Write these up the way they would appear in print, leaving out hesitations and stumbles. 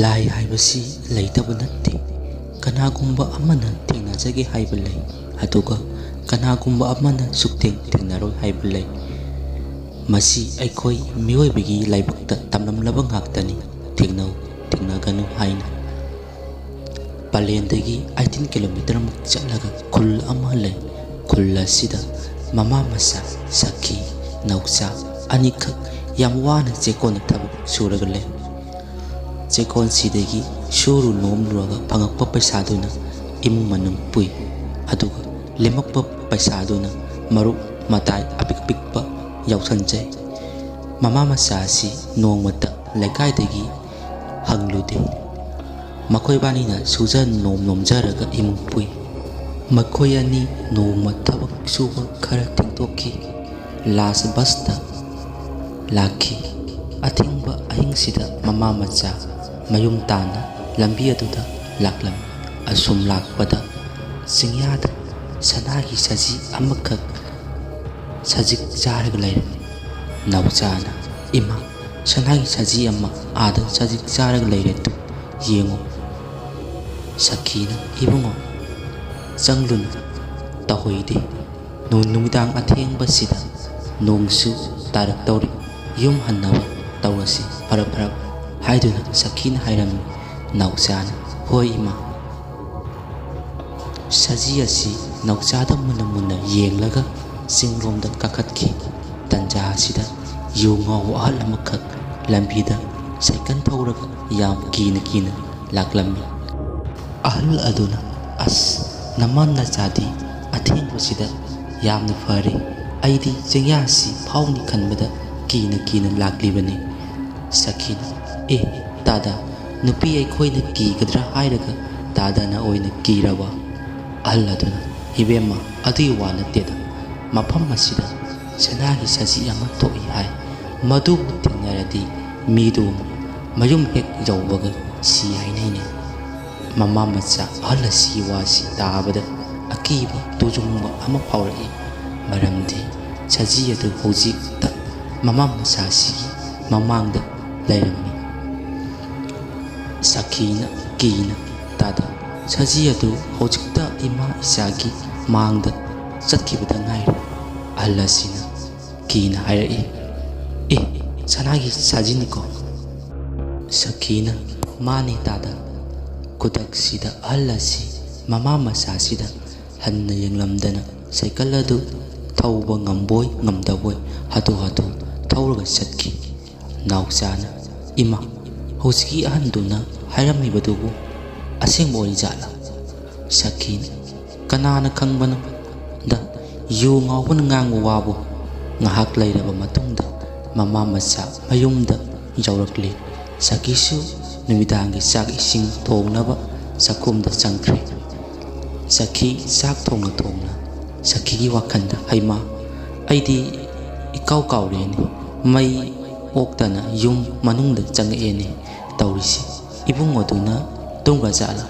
ꯂꯥꯏ ꯍꯥꯏꯕꯁꯤ ꯂꯩꯇꯕ ꯅꯠꯇꯦ꯫ ꯀꯅꯥꯒꯨꯝꯕ ꯑꯃꯅ ꯊꯦꯡꯅꯖꯒꯦ ꯍꯥꯏꯕ ꯂꯩ, ꯑꯗꯨꯒ ꯀꯅꯥꯒꯨꯝꯕ ꯑꯃꯅ ꯁꯨꯛꯊꯦꯡ ꯊꯦꯡꯅꯔꯣꯏ ꯍꯥꯏꯕ ꯂꯩ꯫ ꯃꯁꯤ ꯑꯩꯈꯣꯏ ꯃꯤꯑꯣꯏꯕꯒꯤ ꯂꯥꯏꯕꯛꯇ ꯇꯝꯂꯝꯂꯕ ꯉꯥꯛꯇꯅꯤ, ꯊꯦꯡꯅꯧ ꯊꯦꯡꯅꯒꯅꯨ ꯍꯥꯏꯅ꯫ ꯄꯂꯦꯟꯗꯒꯤ 18 ꯀꯤꯂꯣꯃꯤꯇꯔꯃꯨꯛ ꯆꯠꯂꯒ ꯈꯨꯜ ꯑꯃ ꯂꯩ꯫ ꯈꯨꯜ ꯑꯁꯤꯗ ꯃꯃꯥ ꯃꯆꯥ ꯁꯈꯤ, ꯅꯥꯎꯆꯥ ꯑꯅꯤꯈꯛ ꯌꯥꯝ ꯋꯥꯅ ꯆꯦꯛꯀꯣꯟꯗ ꯊꯕꯛ ꯁꯨꯔꯒ ꯂꯩ꯫ ꯆꯦꯛꯀꯣꯟꯁꯤꯗꯒꯤ ꯁꯨꯔꯨ ꯅꯣꯝꯂꯨꯔꯒ ꯐꯪꯉꯛꯄ ꯄꯩꯁꯥꯗꯨꯅ ꯏꯃꯨꯡ ꯃꯅꯨꯡ ꯄꯨꯏ, ꯑꯗꯨꯒ ꯂꯦꯝꯃꯛꯄ ꯄꯩꯁꯥꯗꯨꯅ ꯃꯔꯨꯞ ꯃꯇꯥꯏ ꯑꯄꯤꯛꯄ ꯌꯥꯎꯁꯟꯖꯩ꯫ ꯃꯃꯥ ꯃꯆꯥ ꯑꯁꯤ ꯅꯣꯡꯃꯇ ꯂꯩꯀꯥꯏꯗꯒꯤ ꯍꯪꯂꯨꯗꯦ꯫ ꯃꯈꯣꯏꯕꯥꯅꯤꯅ ꯁꯨꯖ ꯅꯣꯝꯖꯔꯒ ꯏꯃꯨꯡ ꯄꯨꯏ꯫ ꯃꯈꯣꯏ ꯑꯅꯤ ꯅꯣꯡꯃ ꯊꯕꯛ ꯁꯨꯕ ꯈꯔ ꯊꯦꯡꯗꯣꯛꯈꯤ꯫ ꯂꯥꯁ ꯕꯁꯇ ꯂꯥꯛꯈꯤ꯫ ꯑꯊꯦꯡꯕ ꯑꯍꯤꯡꯁꯤꯗ ꯃꯃꯥ ꯃꯆꯥ ꯃꯌꯨꯝ ꯇꯥꯅ ꯂꯝꯕꯤ ꯑꯗꯨꯗ ꯂꯥꯛꯂꯝꯃꯤ꯫ ꯑꯁꯨꯝ ꯂꯥꯛꯄꯗ ꯆꯤꯡꯌꯥꯗ ꯁꯅꯥꯒꯤ ꯁꯖꯤ ꯑꯃꯈꯛ ꯁꯖꯤꯛ ꯆꯥꯔꯒ ꯂꯩꯔꯝꯃꯤ꯫ ꯅꯥꯎꯆꯥꯅ, "ꯏꯃꯥ, ꯁꯅꯥꯒꯤ ꯁꯖꯤ ꯑꯃ ꯑꯥꯗ ꯁꯖꯤꯛ ꯆꯥꯔꯒ ꯂꯩꯔꯦ ꯇꯨ, ꯌꯦꯡꯉꯨ." ꯁꯈꯤꯅ, "ꯏꯕꯨꯡꯉꯣ, ꯆꯪꯂꯨꯅꯨ, ꯇꯧꯍꯩꯗꯦ. ꯅꯨꯃꯤꯗꯥꯡ ꯑꯊꯦꯡꯕꯁꯤꯗ ꯅꯣꯡꯁꯨ ꯇꯥꯔꯛꯇꯧꯔꯤ, ꯌꯨꯝ ꯍꯟꯅꯕ ꯇꯧꯔꯁꯤ ꯐꯔꯞ ꯍꯥꯏꯗꯨꯅ ꯁꯈꯤꯅ ꯍꯥꯏꯔꯝꯃꯤ꯫ ꯅꯥꯎꯆꯥꯅ, "ꯍꯣꯏ ꯏꯃꯥ." ꯁꯖꯤ ꯑꯁꯤ ꯅꯥꯎꯆꯥꯗ ꯃꯨꯟꯅ ꯌꯦꯡꯂꯒ ꯆꯤꯡꯂꯣꯝꯗ ꯀꯥꯈꯠꯈꯤ꯫ ꯇꯟꯖꯥ ꯑꯁꯤꯗ ꯌꯨ ꯉꯥꯎꯕ ꯑꯍꯜ ꯑꯃꯈꯛ ꯂꯝꯕꯤꯗ ꯁꯥꯏꯀꯜ ꯊꯧꯔꯒ ꯌꯥꯝ ꯀꯤꯅ ꯂꯥꯛꯂꯝꯃꯤ꯫ ꯑꯍꯜ ꯑꯗꯨꯅ, "ꯑꯁ, ꯅꯃꯥ ꯅꯆꯥꯗꯤ ꯑꯊꯦꯡꯕꯁꯤꯗ ꯌꯥꯝꯅ ꯐꯔꯦ. ꯑꯩꯗꯤ ꯆꯤꯡꯌꯥꯁꯤ ꯐꯥꯎꯅꯤ ꯈꯟꯕꯗ ꯀꯤꯅ ꯂꯥꯛꯂꯤꯕꯅꯤ." ꯁꯈꯤꯅ, "ꯑꯦ ꯗꯥꯗꯥ, ꯅꯨꯄꯤ ꯑꯩꯈꯣꯏꯅ ꯀꯤꯒꯗ꯭ꯔꯥ ꯍꯥꯏꯔꯒ ꯗꯥꯗꯥꯅ ꯑꯣꯏꯅ ꯀꯤꯔꯕ?" ꯑꯍꯜ ꯑꯗꯨꯅ, "ꯏꯕꯦꯝꯃ, ꯑꯗꯨꯒꯤ ꯋꯥ ꯅꯠꯇꯦꯗ. ꯃꯐꯝ ꯑꯁꯤꯗ ꯁꯅꯥꯒꯤ ꯁꯖꯤ ꯑꯃ ꯊꯣꯛꯏ ꯍꯥꯏ. ꯃꯗꯨꯕꯨ ꯊꯦꯡꯅꯔꯗꯤ ꯃꯤꯗꯨ ꯃꯌꯨꯝ ꯍꯦꯛ ꯌꯧꯕꯒ ꯁꯤ ꯍꯥꯏꯅꯩꯅꯦ." ꯃꯃꯥ ꯃꯆꯥ ꯑꯍꯜ ꯑꯁꯤꯒꯤ ꯋꯥꯁꯤ ꯇꯥꯕꯗ ꯑꯀꯤꯕ ꯇꯨꯖꯨꯡꯕ ꯑꯃ ꯐꯥꯎꯔꯛꯏ꯫ ꯃꯔꯝꯗꯤ ꯁꯖꯤ ꯑꯗꯨ ꯍꯧꯖꯤꯛꯇ ꯃꯃꯥ ꯃꯆꯥꯁꯤꯒꯤ ꯃꯃꯥꯡꯗ ꯂꯩꯔꯝꯃꯤ꯫ ꯁꯈꯤꯅ ꯀꯤꯅ, "ꯗꯥꯗꯥ, ꯁꯖꯤ ꯑꯗꯨ ꯍꯧꯖꯤꯛꯇ ꯏꯃꯥ ꯏꯆꯥꯒꯤ ꯃꯥꯡꯗ ꯆꯠꯈꯤꯕꯗ ꯉꯥꯏꯔꯤ." ꯑꯍꯜ ꯑꯁꯤꯅ ꯀꯤꯅ ꯍꯥꯏꯔꯛꯏ꯫ "ꯑꯦ, ꯁꯅꯥꯒꯤ ꯁꯖꯤꯅꯤꯀꯣ?" ꯁꯈꯤꯅ, "ꯃꯥꯅꯤ ꯗꯥꯗꯥ." ꯈꯨꯗꯛꯁꯤꯗ ꯑꯍꯜ ꯑꯁꯤ ꯃꯃꯥ ꯃꯆꯥꯁꯤꯗ ꯍꯟꯅ ꯌꯦꯡꯂꯝꯗꯅ ꯁꯥꯏꯀꯜ ꯑꯗꯨ ꯊꯧꯕ ꯉꯝꯕꯣꯏ ꯉꯝꯗꯕꯣꯏ ꯍꯥꯊꯨ ꯊꯧꯔꯒ ꯆꯠꯈꯤ꯫ ꯅꯥꯎꯆꯥꯅ, "ꯏꯃꯥ, ꯍꯧꯖꯤꯛꯀꯤ ꯑꯍꯟꯗꯨꯅ ꯍꯥꯏꯔꯝꯃꯤꯕꯗꯨꯕꯨ ꯑꯁꯦꯡꯕ ꯑꯣꯏꯖꯥꯠꯂꯥ?" ꯁꯈꯤꯅ, "ꯀꯅꯥꯅ ꯈꯪꯕꯅꯣ ꯗ, ꯌꯨ ꯉꯥꯎꯕꯅ ꯉꯥꯡꯕ ꯋꯥꯕꯨ." ꯉꯥꯏꯍꯥꯛ ꯂꯩꯔꯕ ꯃꯇꯨꯡꯗ ꯃꯃꯥ ꯃꯆꯥ ꯃꯌꯨꯝꯗ ꯌꯧꯔꯛꯂꯤ꯫ ꯁꯈꯤꯁꯨ ꯅꯨꯃꯤꯗꯥꯡꯒꯤ ꯆꯥꯛ ꯏꯁꯤꯡ ꯊꯣꯡꯅꯕ ꯆꯥꯛꯈꯨꯝꯗ ꯆꯪꯈ꯭ꯔꯦ꯫ ꯁꯈꯤ ꯆꯥꯛ ꯊꯣꯡꯅ ꯁꯈꯤꯒꯤ ꯋꯥꯈꯜꯗ, "ꯍꯩꯃꯥ, ꯑꯩꯗꯤ ꯀꯥꯎꯔꯦꯅꯦ. ꯃꯩ ꯑꯣꯛꯇꯅ ꯌꯨꯝ ꯃꯅꯨꯡꯗ ꯆꯪꯉꯛꯑꯦꯅꯦ ꯇꯧꯔꯤꯁꯤ. ꯏꯕꯨꯡꯉꯣꯗꯨꯅ ꯇꯨꯝꯒ꯭ꯔꯖꯥꯠꯂꯥ?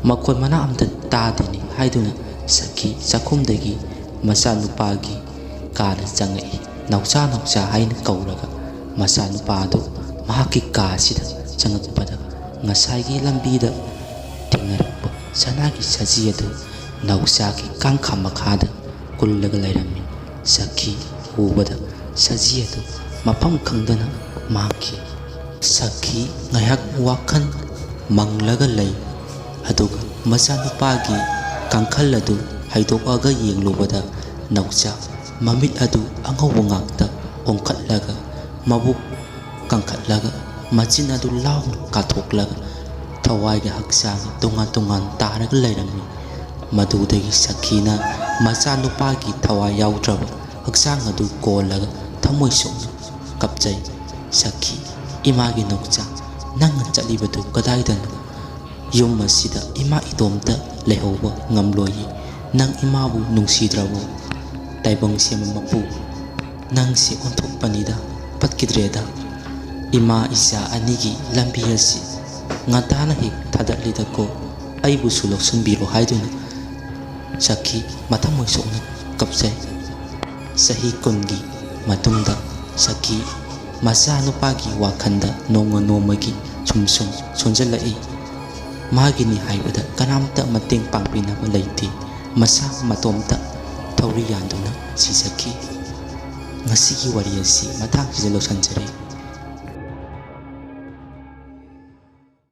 ꯃꯈꯣꯟ ꯃꯅꯥ ꯑꯝꯇ ꯇꯥꯗꯦꯅꯦ." ꯍꯥꯏꯗꯨꯅ ꯁꯈꯤ ꯆꯥꯛꯈꯨꯝꯗꯒꯤ ꯃꯆꯥꯅꯨꯄꯥꯒꯤ ꯀꯥꯗ ꯆꯪꯉꯛꯏ꯫ "ꯅꯥꯎꯆꯥ, ꯅꯥꯎꯆꯥ" ꯍꯥꯏꯅ ꯀꯧꯔꯒ ꯃꯆꯥꯅꯨꯄꯥ ꯑꯗꯨ ꯃꯍꯥꯛꯀꯤ ꯀꯥꯁꯤꯗ ꯆꯪꯉꯛꯄꯗ ꯉꯁꯥꯏꯒꯤ ꯂꯝꯕꯤꯗ ꯊꯦꯡꯅꯔꯛꯄ ꯁꯅꯥꯒꯤ ꯁꯖꯤ ꯑꯗꯨ ꯅꯥꯎꯆꯥꯒꯤ ꯀꯥꯡꯈꯥ ꯃꯈꯥꯗ ꯀꯨꯜꯂꯒ ꯂꯩꯔꯝꯃꯤ꯫ ꯁꯈꯤ ꯎꯕꯗ ꯁꯖꯤ ꯑꯗꯨ ꯃꯐꯝ ꯈꯪꯗꯅ ꯃꯥꯡꯈꯤ꯫ ꯁꯈꯤ ꯉꯥꯏꯍꯥꯛ ꯋꯥꯈꯜ ꯃꯪꯂꯒ ꯂꯩ, ꯑꯗꯨꯒ ꯃꯆꯥꯅꯨꯄꯥꯒꯤ ꯀꯥꯡꯈꯜ ꯑꯗꯨ ꯍꯩꯗꯣꯛꯑꯒ ꯌꯦꯡꯂꯨꯕꯗ ꯅꯥꯎꯆꯥ ꯃꯃꯤꯠ ꯑꯗꯨ ꯑꯉꯧꯕ ꯉꯥꯛꯇ ꯑꯣꯟꯈꯠꯂꯒ, ꯃꯕꯨꯛ ꯀꯪꯈꯠꯂꯒ, ꯃꯆꯤꯟ ꯑꯗꯨ ꯂꯥꯎꯅ ꯀꯥꯊꯣꯛꯂꯒ ꯊꯋꯥꯏꯒ ꯍꯛꯆꯥꯡꯒ ꯇꯣꯉꯥꯟ ꯇꯥꯔꯒ ꯂꯩꯔꯝꯃꯤ꯫ ꯃꯗꯨꯗꯒꯤ ꯁꯈꯤꯅ ꯃꯆꯥꯅꯨꯄꯥꯒꯤ ꯊꯋꯥꯏ ꯌꯥꯎꯗ꯭ꯔꯕ ꯍꯛꯆꯥꯡ ꯑꯗꯨ ꯀꯣꯜꯂꯒ ꯊꯃꯣꯏ ꯁꯣꯛꯅ ꯀꯞꯆꯩ꯫ "ꯁꯈꯤ, ꯏꯃꯥꯒꯤ ꯅꯥꯎꯆꯥ, ꯅꯪꯅ ꯆꯠꯂꯤꯕꯗꯨ ꯀꯗꯥꯏꯗꯅꯣ? ꯌꯨꯝ ꯑꯁꯤꯗ ꯏꯃꯥ ꯏꯇꯣꯝꯇ ꯂꯩꯍꯧꯕ ꯉꯝꯂꯣꯏꯌꯦ. ꯅꯪ ꯏꯃꯥꯕꯨ ꯅꯨꯡꯁꯤꯗ꯭ꯔꯕꯣ? ꯇꯥꯏꯕꯪꯁꯦꯝꯕ ꯃꯄꯨ, ꯅꯪꯁꯦ ꯑꯣꯟꯊꯣꯛꯄꯅꯤꯗ, ꯐꯠꯈꯤꯗ꯭ꯔꯦꯗ. ꯏꯃꯥ ꯏꯆꯥ ꯑꯅꯤꯒꯤ ꯂꯝꯕꯤ ꯑꯁꯤ ꯉꯟꯇꯥꯅ ꯍꯦꯛ ꯊꯥꯗꯠꯂꯤꯗꯀꯣ. ꯑꯩꯕꯨꯁꯨ ꯂꯧꯁꯤꯟꯕꯤꯔꯣ." ꯍꯥꯏꯗꯨꯅ ꯁꯈꯤ ꯃꯊꯃꯣꯏ ꯁꯣꯛꯅ ꯀꯞꯆꯩ꯫ ꯆꯍꯤ 10 ꯃꯇꯨꯡꯗ ꯁꯈꯤ ꯃꯆꯥꯅꯨꯄꯥꯒꯤ ꯋꯥꯈꯜꯗ ꯅꯣꯡꯃꯒꯤ ꯁꯨꯝ ꯁꯣꯟꯖꯜꯂꯛꯏ꯫ ꯃꯥꯒꯤꯅꯤ ꯍꯥꯏꯕꯗ ꯀꯅꯥꯝꯇ ꯃꯇꯦꯡ ꯄꯥꯡꯕꯤꯅꯕ ꯂꯩꯇꯦ꯫ ꯃꯁꯥ ꯃꯇꯣꯝꯇ ꯊꯧꯔꯤ ꯌꯥꯟꯗꯨꯅ ꯁꯤꯖꯈꯤ꯫ ꯉꯁꯤꯒꯤ ꯋꯥꯔꯤ ꯑꯁꯤ ꯃꯇꯥꯡꯁꯤꯗ ꯂꯣꯏꯁꯤꯟꯖꯔꯦ꯫